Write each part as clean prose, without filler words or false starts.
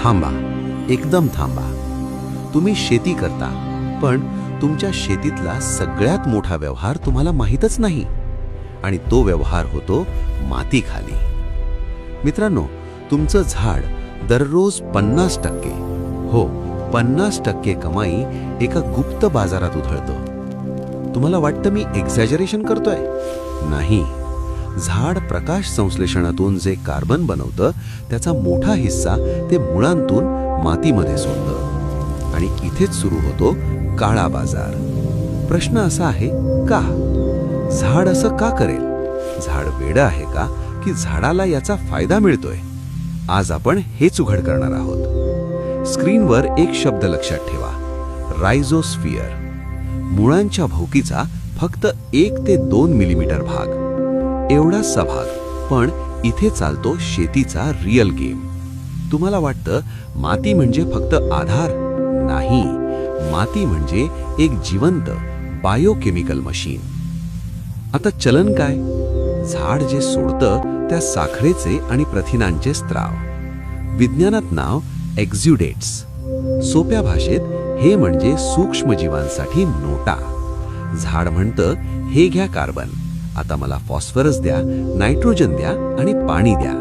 थांबा, एकदम थांबा. तुम्ही शेती करता, पण तुमच्या शेतीतला सगळ्यात मोठा व्यवहार तुम्हाला माहीतच नाही, आणि तो व्यवहार होतो मातीखाली. मित्रांनो, तुमचं झाड दररोज 50% हो 50% कमाई एका गुप्त बाजारात उधळतं. तुम्हाला वाटतं मी एक्झॅजरेशन करतोय? नाही. झाड प्रकाश संश्लेषणातून जे कार्बन बनवतं त्याचा मोठा हिस्सा ते मुळांतून मातीमध्ये सोडतं, आणि इथेच सुरू होतो काळा बाजार. प्रश्न असा आहे, का? झाड असं का करेल? झाड वेडं आहे का, की झाडाला याचा फायदा मिळतोय? आज आपण हेच उघड करणार आहोत. स्क्रीनवर एक शब्द लक्षात ठेवा, रायझोस्फिअर. मुळांच्या भोवतीचा फक्त 1 ते 2 मिलीमीटर भाग, एवढासा भाग, पण इथे चालतो शेतीचा रिअल गेम. तुम्हाला वाटतं माती म्हणजे फक्त आधार? नाही, माती म्हणजे एक जिवंत बायोकेमिकल मशीन. आता चलन काय? झाड जे सोडतं त्या साखरेचे आणि प्रथिनांचे स्त्राव. विज्ञानात नाव एक्झुडेट्स. सोप्या भाषेत हे म्हणजे सूक्ष्मजीवांसाठी नोटा. झाड म्हणतं, हे घ्या कार्बन, आता मला फॉस्फरस द्या, नायट्रोजन द्या आणि पाणी द्या.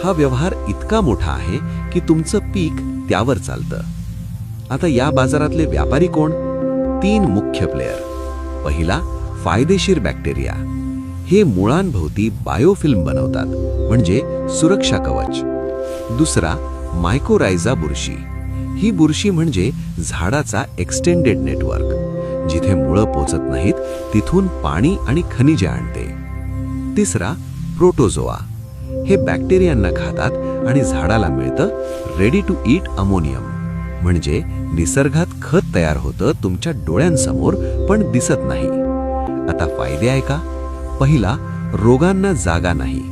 हा व्यवहार इतका मोठा आहे की तुमचं पीक त्यावर चालतं. आता या बाजारातले व्यापारी कोण? 3 मुख्य प्लेयर. पहिला, फायदेशीर बॅक्टेरिया. हे मुळांभोवती बायोफिल्म बनवतात, म्हणजे सुरक्षा कवच. दुसरा, मायकोरायझा बुरशी. ही बुरशी म्हणजे झाडाचा एक्सटेंडेड नेटवर्क. जिथे मुळं पोचत नाहीत तिथून पाणी आणि खनिजे आणते. तिसरा, प्रोटोझोआ. हे बॅक्टेरियांना खातात आणि झाडाला मिळतं रेडी टू ईट अमोनियम, म्हणजे निसर्गात खत तयार होतं तुमच्या डोळ्यांसमोर पण दिसत नाही. आता फायदे आहे का? पहिला, रोगांना जागा नाही.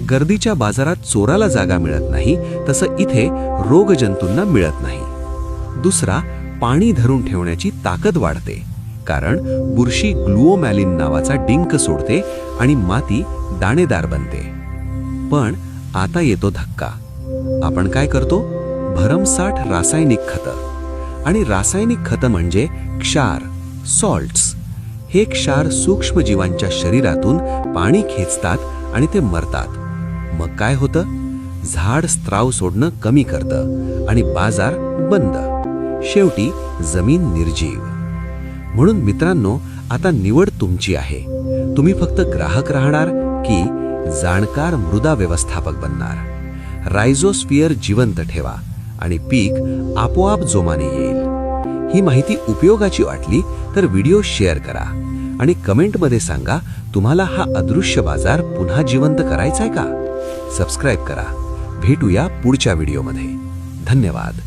गर्दीच्या बाजारात चोराला जागा मिळत नाही, तसं इथे रोगजंतूंना मिळत नाही. दुसरा, पाणी धरून ठेवण्याची ताकद वाढते, कारण बुरशी ग्लुओमॅलिन नावाचा डिंक सोडते आणि माती दाणेदार बनते. पण आता येतो धक्का. आपण काय करतो? भरमसाठ रासायनिक खतं. आणि रासायनिक खतं म्हणजे क्षार, सॉल्ट्स. हे क्षार सूक्ष्मजीवांच्या शरीरातून पाणी खेचतात आणि ते मरतात. मग काय होतं? झाड स्त्राव सोडणं कमी करतं आणि बाजार बंद. शेवटी जमीन निर्जीव. म्हणून मित्रांनो, आता निवड तुमची आहे. तुम्ही फक्त ग्राहक राहणार की जाणकार मृदा व्यवस्थापक बनणार? रायझोस्फिअर जिवंत ठेवा आणि पीक आपोआप जोमाने येईल. ही माहिती उपयोगाची वाटली तर व्हिडिओ शेअर करा आणि कमेंटमध्ये सांगा, तुम्हाला हा अदृश्य बाजार पुन्हा जिवंत करायचाय का? सबस्क्राईब करा. भेटूया पुढच्या व्हिडिओमध्ये. धन्यवाद.